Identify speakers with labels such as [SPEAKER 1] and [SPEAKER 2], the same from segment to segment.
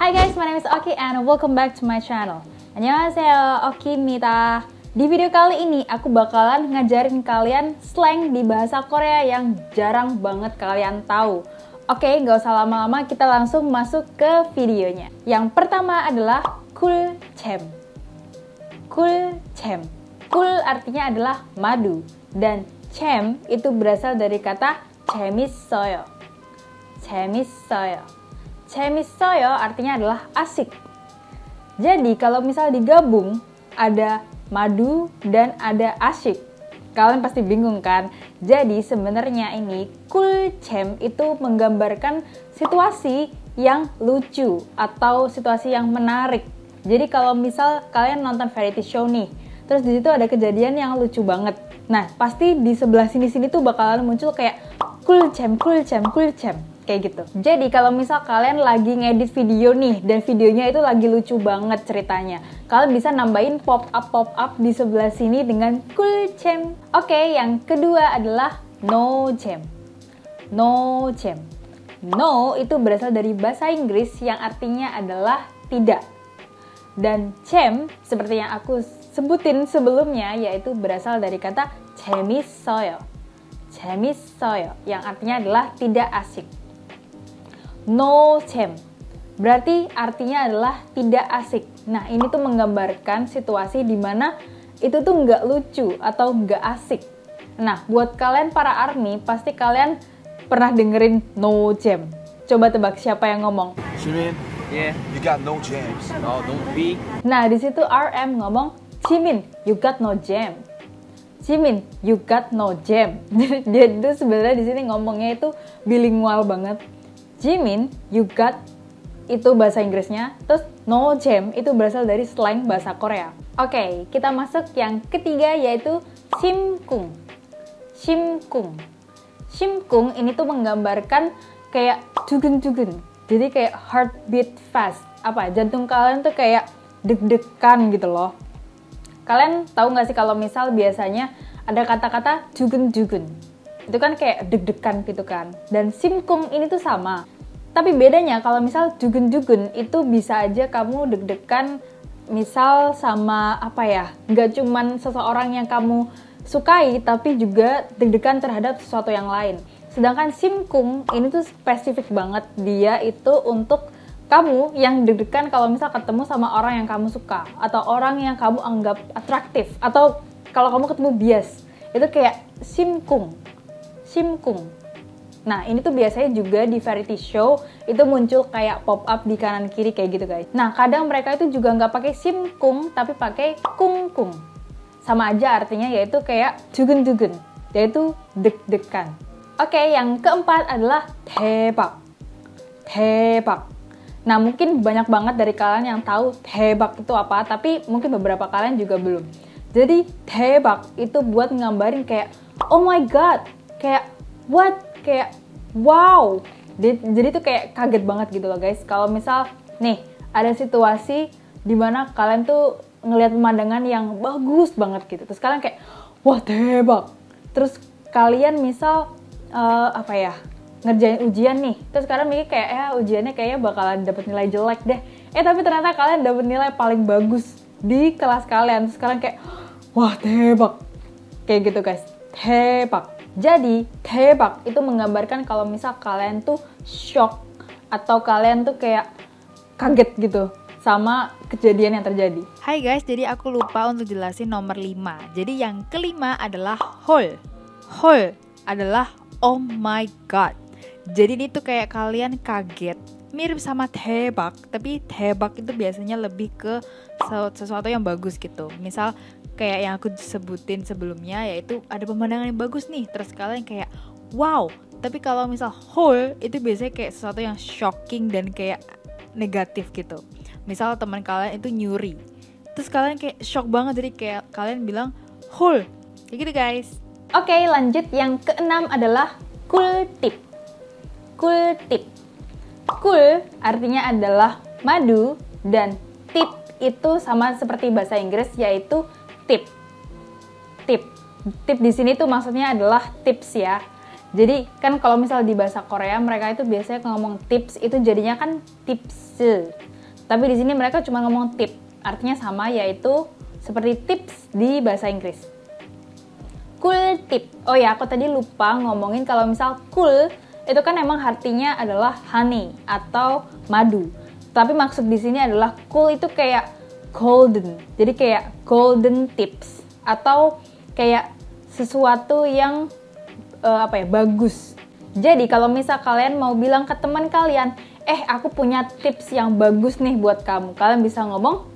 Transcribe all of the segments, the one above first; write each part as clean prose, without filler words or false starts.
[SPEAKER 1] Hi guys, my name is Oki and welcome back to my channel. Annyeonghaseyo, Oki-mita. Di video kali ini aku bakalan ngajarin kalian slang di bahasa Korea yang jarang banget kalian tahu. Oke, nggak usah lama-lama, kita langsung masuk ke videonya. Yang pertama adalah 꿀잼. 꿀잼. 꿀 artinya adalah madu dan 잼 itu berasal dari kata 재밌어요. 재밌어요. 재밌어요 artinya adalah asik. Jadi kalau misal digabung ada madu dan ada asyik. Kalian pasti bingung kan? Jadi sebenarnya ini 꿀잼 itu menggambarkan situasi yang lucu atau situasi yang menarik. Jadi kalau misal kalian nonton variety show nih, terus di situ ada kejadian yang lucu banget. Nah, pasti di sebelah sini-sini tuh bakalan muncul kayak 꿀잼, 꿀잼, 꿀잼. Kayak gitu. Jadi kalau misal kalian lagi ngedit video nih dan videonya itu lagi lucu banget ceritanya, kalian bisa nambahin pop up di sebelah sini dengan 꿀잼. Oke, yang kedua adalah 노잼. 노잼. No itu berasal dari bahasa Inggris yang artinya adalah tidak. Dan 잼 seperti yang aku sebutin sebelumnya yaitu berasal dari kata 재밌어요. 재밌어요 yang artinya adalah tidak asik. 노잼 berarti artinya adalah tidak asik. Nah, ini tuh menggambarkan situasi di mana itu tuh nggak lucu atau nggak asik. Nah, buat kalian para ARMY, pasti kalian pernah dengerin 노잼. Coba tebak siapa yang ngomong?
[SPEAKER 2] Jimin,
[SPEAKER 3] Yeah.
[SPEAKER 2] you got no jams.
[SPEAKER 3] Oh, don't be.
[SPEAKER 1] Nah, di situ RM ngomong, Jimin, you got no jam. Jimin, you got no jam. Dia itu sebenarnya di sini ngomongnya itu bilingual banget. Jimin, you got itu bahasa Inggrisnya, terus no jam itu berasal dari slang bahasa Korea. Oke, kita masuk yang ketiga yaitu 심쿵. 심쿵. 심쿵 ini tuh menggambarkan kayak dugun-dugun. Jadi kayak heartbeat fast. Apa? Jantung kalian tuh kayak deg-degan gitu loh. Kalian tahu nggak sih kalau misal biasanya ada kata-kata dugun-dugun. Itu kan kayak deg-degan gitu kan. Dan 심쿵 ini tuh sama. Tapi bedanya kalau misal dugun-dugun itu bisa aja kamu deg-degan misal sama apa ya, nggak cuman seseorang yang kamu sukai tapi juga deg-degan terhadap sesuatu yang lain. Sedangkan 심쿵 ini tuh spesifik banget, dia itu untuk kamu yang deg-degan kalau misal ketemu sama orang yang kamu suka atau orang yang kamu anggap atraktif atau kalau kamu ketemu bias. Itu kayak 심쿵. 심쿵. Nah, ini tuh biasanya juga di variety show itu muncul kayak pop up di kanan kiri kayak gitu guys. Nah, kadang mereka itu juga nggak pakai 심쿵 tapi pakai 쿵쿵. Sama aja artinya yaitu kayak dugun-dugun, yaitu deg-degan. Oke, yang keempat adalah 대박. 대박. Nah, mungkin banyak banget dari kalian yang tahu 대박 itu apa, tapi mungkin beberapa kalian juga belum. Jadi, 대박 itu buat ngambarin kayak oh my god, kayak what, kayak wow. Jadi tuh kayak kaget banget gitu loh guys. Kalau misal nih ada situasi dimana kalian tuh ngelihat pemandangan yang bagus banget gitu, terus kalian kayak wah 대박. Terus kalian misal apa ya, ngerjain ujian nih, terus kalian mikir kayak ya ujiannya kayaknya bakalan dapet nilai jelek deh, tapi ternyata kalian dapet nilai paling bagus di kelas kalian, terus kalian kayak wah 대박, kayak gitu guys, 대박. Jadi 대박 itu menggambarkan kalau misal kalian tuh shock atau kalian tuh kayak kaget gitu sama kejadian yang terjadi.
[SPEAKER 4] Hai guys, jadi aku lupa untuk jelasin nomor 5. Jadi yang kelima adalah 헐. 헐 adalah oh my god. Jadi ini tuh kayak kalian kaget. Mirip sama 대박, tapi 대박 itu biasanya lebih ke sesuatu yang bagus gitu. Misal kayak yang aku sebutin sebelumnya, yaitu ada pemandangan yang bagus nih, terus kalian kayak wow. Tapi kalau misal 헐 itu biasanya kayak sesuatu yang shocking dan kayak negatif gitu. Misal teman kalian itu nyuri, terus kalian kayak shock banget, jadi kayak kalian bilang 헐, kayak gitu guys.
[SPEAKER 1] Oke, lanjut yang keenam adalah 꿀팁. 꿀팁. 꿀 artinya adalah madu dan tip itu sama seperti bahasa Inggris yaitu tip. Tip. Tip di sini tuh maksudnya adalah tips ya. Jadi kan kalau misal di bahasa Korea mereka itu biasanya ngomong tips itu jadinya kan tips. Tapi di sini mereka cuma ngomong tip. Artinya sama, yaitu seperti tips di bahasa Inggris. Cool tip. Oh ya, aku tadi lupa ngomongin kalau misal cool itu kan emang artinya adalah honey atau madu. Tapi maksud di sini adalah cool itu kayak golden. Jadi kayak golden tips atau kayak sesuatu yang bagus. Jadi kalau misal kalian mau bilang ke teman kalian, aku punya tips yang bagus nih buat kamu. Kalian bisa ngomong,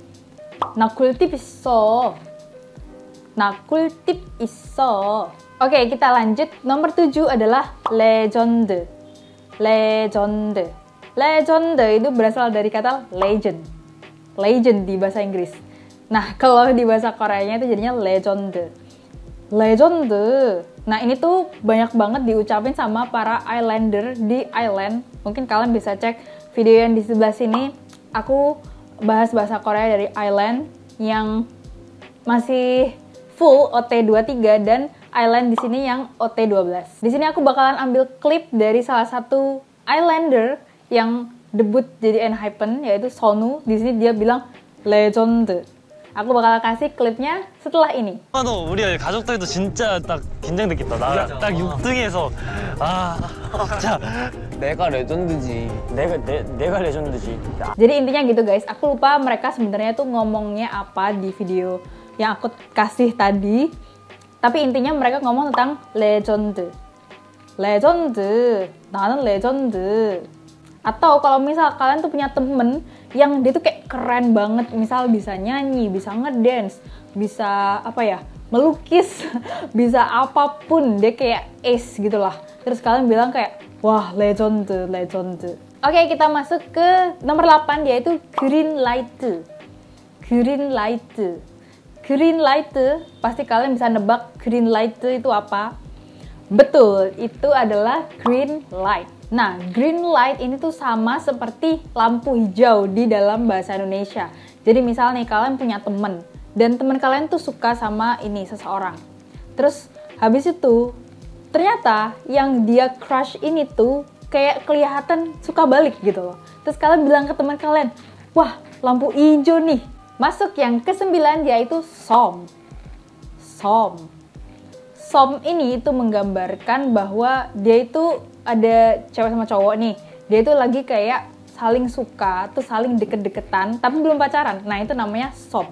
[SPEAKER 1] 나 꿀팁 있어. 나 꿀팁 있어. Oke, kita lanjut. Nomor 7 adalah legend. Legend. Legend itu berasal dari kata legend. Legend di bahasa Inggris. Nah, kalau di bahasa Koreanya itu jadinya legend. Legend. Nah, ini tuh banyak banget diucapin sama para islander di Island. Mungkin kalian bisa cek video yang di sebelah sini. Aku bahas bahasa Korea dari Island yang masih full OT23 dan Island di sini yang OT12. Di sini aku bakalan ambil klip dari salah satu islander yang debut jadi ENHYPEN, yaitu Sonu. Di sini dia bilang legend. Aku bakal kasih klipnya setelah ini.
[SPEAKER 2] 너 우리 가족들도 진짜 딱 긴장됐겠다. 딱 6등에서 진짜
[SPEAKER 3] 내가 레전드지. 내가 레전드지.
[SPEAKER 1] Jadi intinya gitu guys. Aku lupa mereka sebenarnya tuh ngomongnya apa di video yang aku kasih tadi. Tapi intinya mereka ngomong tentang legend. Legend. 나는 legend. Atau kalau misal kalian tuh punya temen yang dia tuh kayak keren banget, misal bisa nyanyi, bisa ngedance, bisa melukis, bisa apapun, dia kayak ace gitu lah. Terus kalian bilang kayak, wah legend, legend. Oke, kita masuk ke nomor 8, yaitu green light. Green light. Green light, pasti kalian bisa nebak green light itu apa? Betul, itu adalah green light. Nah, green light ini tuh sama seperti lampu hijau di dalam bahasa Indonesia. Jadi misal nih kalian punya temen, dan temen kalian tuh suka sama seseorang. Terus habis itu, ternyata yang dia crush ini tuh kayak kelihatan suka balik gitu loh. Terus kalian bilang ke teman kalian, wah lampu hijau nih. Masuk yang ke-9, yaitu som. Som. Som ini itu menggambarkan bahwa dia itu ada cewek sama cowok nih, dia itu lagi kayak saling suka, tuh saling deket-deketan, tapi belum pacaran. Nah itu namanya som.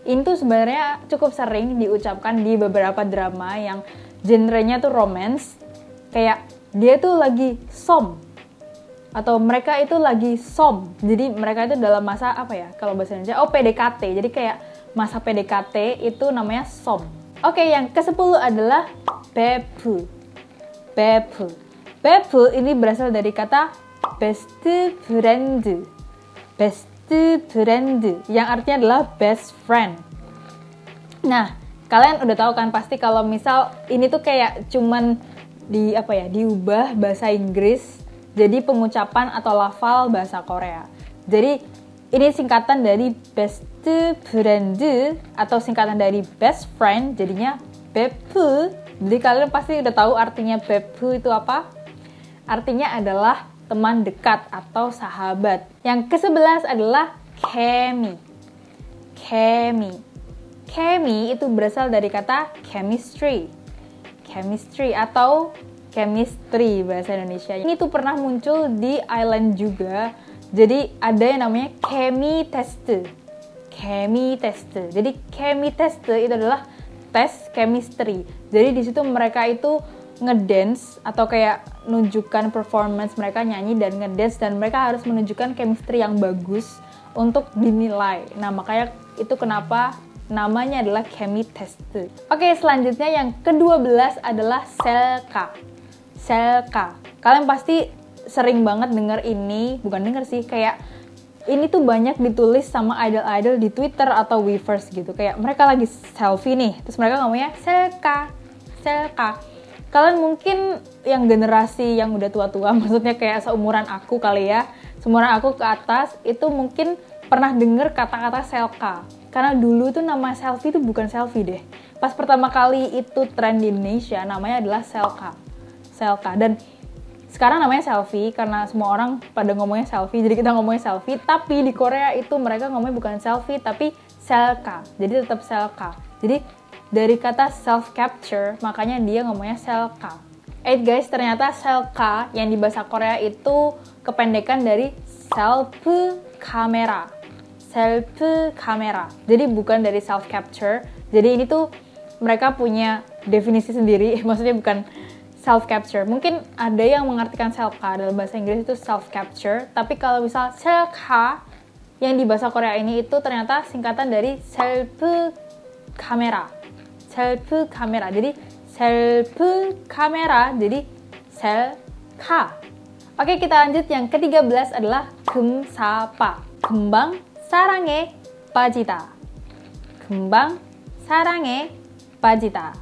[SPEAKER 1] Ini tuh sebenarnya cukup sering diucapkan di beberapa drama yang genrenya tuh romance. Kayak dia tuh lagi som, atau mereka itu lagi som. Jadi mereka itu dalam masa kalau bahasa Indonesia, PDKT. Jadi kayak masa PDKT itu namanya som. Oke, yang ke-10 adalah befu. Befu. Befu ini berasal dari kata best friend. Best friend yang artinya adalah best friend. Nah, kalian udah tahu kan pasti kalau misal ini tuh kayak cuman diubah bahasa Inggris jadi pengucapan atau lafal bahasa Korea. Jadi ini singkatan dari best friend atau singkatan dari best friend, jadinya befu. Jadi kalian pasti udah tahu artinya befu itu apa? Artinya adalah teman dekat atau sahabat. Yang ke-11 adalah chemi. Chemi. Chemi itu berasal dari kata chemistry. Chemistry atau chemistry bahasa Indonesia. Ini tuh pernah muncul di Island juga. Jadi ada yang namanya chemi test. Chemi test. Jadi chemi test itu adalah tes chemistry. Jadi di situ mereka itu ngedance atau kayak nunjukkan performance mereka nyanyi dan ngedance, dan mereka harus menunjukkan chemistry yang bagus untuk dinilai. Nah, makanya itu kenapa namanya adalah chemi test. Oke, selanjutnya yang ke-12 adalah selka. Selka. Kalian pasti sering banget denger ini, bukan denger sih, kayak ini tuh banyak ditulis sama idol-idol di Twitter atau Weverse gitu. Kayak mereka lagi selfie nih, terus mereka ngomongnya selka, selka. Kalian mungkin yang generasi yang udah tua-tua, maksudnya kayak seumuran aku kali ya, seumuran aku ke atas, itu mungkin pernah denger kata-kata selka. Karena dulu tuh nama selfie tuh bukan selfie deh. Pas pertama kali itu tren di Indonesia, namanya adalah selka. selka. Dan sekarang namanya selfie karena semua orang pada ngomongnya selfie, jadi kita ngomongnya selfie. Tapi di Korea itu mereka ngomongnya bukan selfie tapi selka, jadi tetap selka. Jadi dari kata self capture makanya dia ngomongnya selka. Guys, ternyata selka yang di bahasa Korea itu kependekan dari self camera. Self camera. Jadi bukan dari self capture. Jadi ini tuh mereka punya definisi sendiri, maksudnya bukan self capture. Mungkin ada yang mengartikan selka dalam bahasa Inggris itu self capture, tapi kalau misal selka yang di bahasa Korea ini itu ternyata singkatan dari self camera. Self camera. Jadi self kamera, jadi selka. Oke, kita lanjut. Yang ke-13 adalah gemsapa. Kembang 사랑에 빠지다. Kembang 사랑에 빠지다.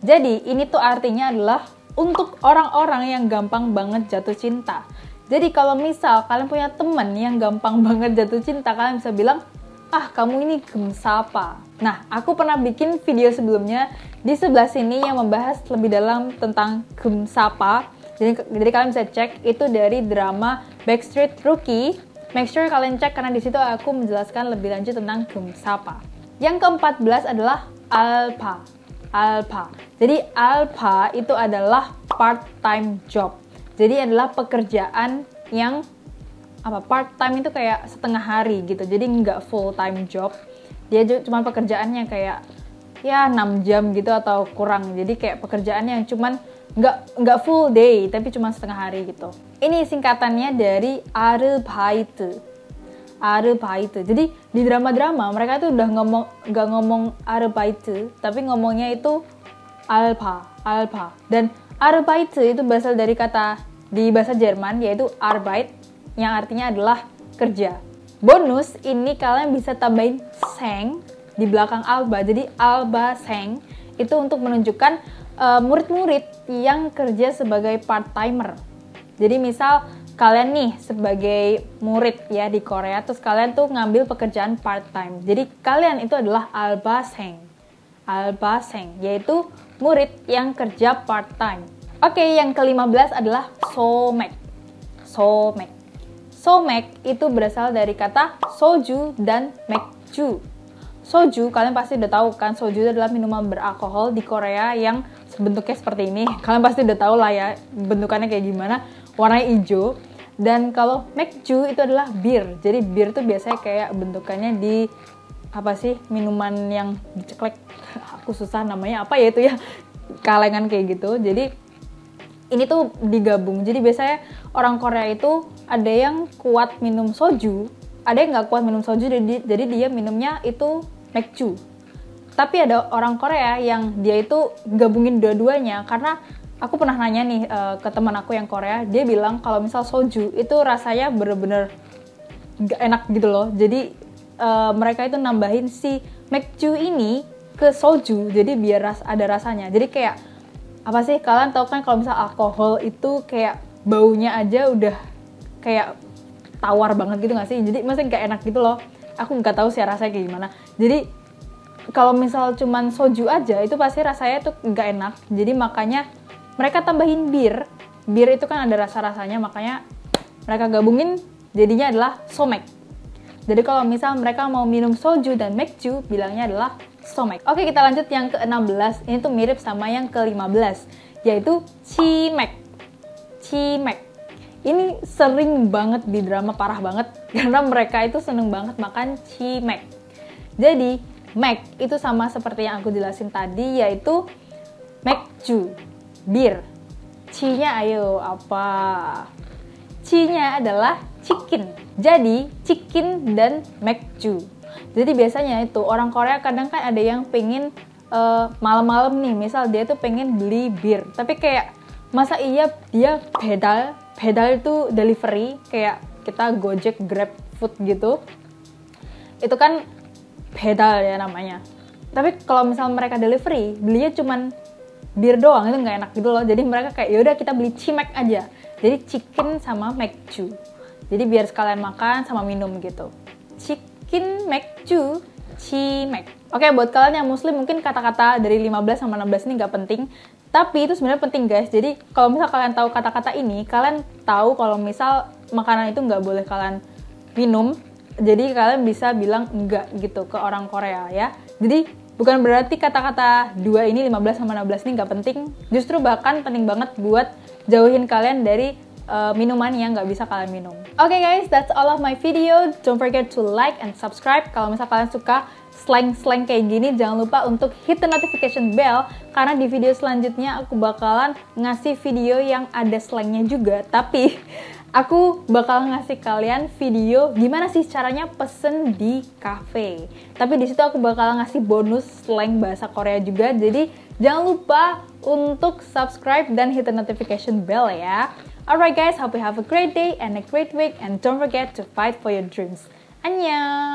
[SPEAKER 1] Jadi ini tuh artinya adalah untuk orang-orang yang gampang banget jatuh cinta. Jadi kalau misal kalian punya teman yang gampang banget jatuh cinta, kalian bisa bilang, ah kamu ini gemsapa. Nah, aku pernah bikin video sebelumnya di sebelah sini yang membahas lebih dalam tentang gemsapa. Jadi kalian bisa cek itu dari drama Backstreet Rookie. Make sure kalian cek karena di situ aku menjelaskan lebih lanjut tentang gemsapa. Yang ke-14 adalah alpa. Alpa. Jadi alpa itu adalah part-time job. Jadi adalah pekerjaan yang part-time itu kayak setengah hari gitu. Jadi nggak full-time job. Dia cuma pekerjaannya kayak ya 6 jam gitu atau kurang. Jadi kayak pekerjaan yang cuman nggak full day tapi cuma setengah hari gitu. Ini singkatannya dari Arbeit. Arbeit. Jadi di drama-drama mereka tuh udah nggak ngomong Arbeit tapi ngomongnya itu alpa. Dan Arbeit itu berasal dari kata di bahasa Jerman yaitu Arbeit yang artinya adalah kerja. Bonus ini kalian bisa tambahin seng di belakang alba. Jadi alba seng itu untuk menunjukkan murid-murid yang kerja sebagai part-timer. Jadi misal kalian nih sebagai murid ya di Korea, terus kalian tuh ngambil pekerjaan part-time. Jadi kalian itu adalah alba seng. Alba seng yaitu murid yang kerja part-time. Oke, yang ke-15 adalah somek. Somek. Somek itu berasal dari kata soju dan mekju. Soju, kalian pasti udah tahu kan, soju adalah minuman beralkohol di Korea yang bentuknya seperti ini. Kalian pasti udah tahu lah ya bentukannya kayak gimana, warnanya hijau. Dan kalau mekju itu adalah bir. Jadi bir tuh biasanya kayak bentukannya di minuman yang diceklek. Aku susah namanya apa ya itu ya, kalengan kayak gitu. Jadi ini tuh digabung. Jadi biasanya orang Korea itu ada yang kuat minum soju, ada yang nggak kuat minum soju, jadi dia minumnya itu mekju. Tapi ada orang Korea yang dia itu gabungin dua-duanya, karena aku pernah nanya nih ke teman aku yang Korea, dia bilang kalau misal soju itu rasanya bener-bener nggak enak gitu loh. Jadi mereka itu nambahin si mekju ini ke soju, jadi biar ada rasanya. Jadi kayak kalian tahu kan kalau misal alkohol itu kayak baunya aja udah kayak tawar banget gitu nggak sih? Jadi maksudnya nggak enak gitu loh. Aku nggak tahu sih rasanya kayak gimana. Jadi kalau misal cuman soju aja itu pasti rasanya tuh nggak enak. Jadi makanya mereka tambahin bir. Bir itu kan ada rasa-rasanya, makanya mereka gabungin jadinya adalah somek. Jadi kalau misal mereka mau minum soju dan mekju, bilangnya adalah somek. Oke, kita lanjut yang ke-16. Ini tuh mirip sama yang ke-15, yaitu cimek. Cimek. Ini sering banget di drama, parah banget. Karena mereka itu seneng banget makan cimek. Jadi, mek itu sama seperti yang aku jelasin tadi, yaitu mekju, bir. Ci-nya ayo apa? Ci-nya adalah chicken. Jadi, chicken dan mekju. Jadi biasanya itu orang Korea kadang kan ada yang pengen malam-malam nih, misal dia tuh pengen beli bir, tapi kayak masa iya dia pedal itu delivery, kayak kita Gojek, Grab Food gitu, itu kan pedal ya namanya. Tapi kalau misal mereka delivery, belinya cuman bir doang, itu nggak enak gitu loh. Jadi mereka kayak yaudah kita beli cimek aja, jadi chicken sama mekju, jadi biar sekalian makan sama minum gitu. Chicken mekju, cimek. Oke, buat kalian yang muslim mungkin kata-kata dari 15 sama 16 ini nggak penting. Tapi itu sebenarnya penting guys. Jadi kalau misal kalian tahu kata-kata ini, kalian tahu kalau misal makanan itu nggak boleh kalian minum. Jadi kalian bisa bilang enggak gitu ke orang Korea ya. Jadi bukan berarti kata-kata 2 ini 15 sama 16 ini nggak penting. Justru bahkan penting banget buat jauhin kalian dari minuman yang nggak bisa kalian minum. Oke guys, that's all of my video. Don't forget to like and subscribe. Kalau misal kalian suka slang-slang kayak gini, jangan lupa untuk hit the notification bell, karena di video selanjutnya aku bakalan ngasih video yang ada slangnya juga. Tapi aku bakal ngasih kalian video gimana sih caranya pesen di cafe. Tapi di situ aku bakal ngasih bonus slang bahasa Korea juga. Jadi jangan lupa untuk subscribe dan hit the notification bell ya. Alright guys, hope you have a great day and a great week, and don't forget to fight for your dreams. Annyeong!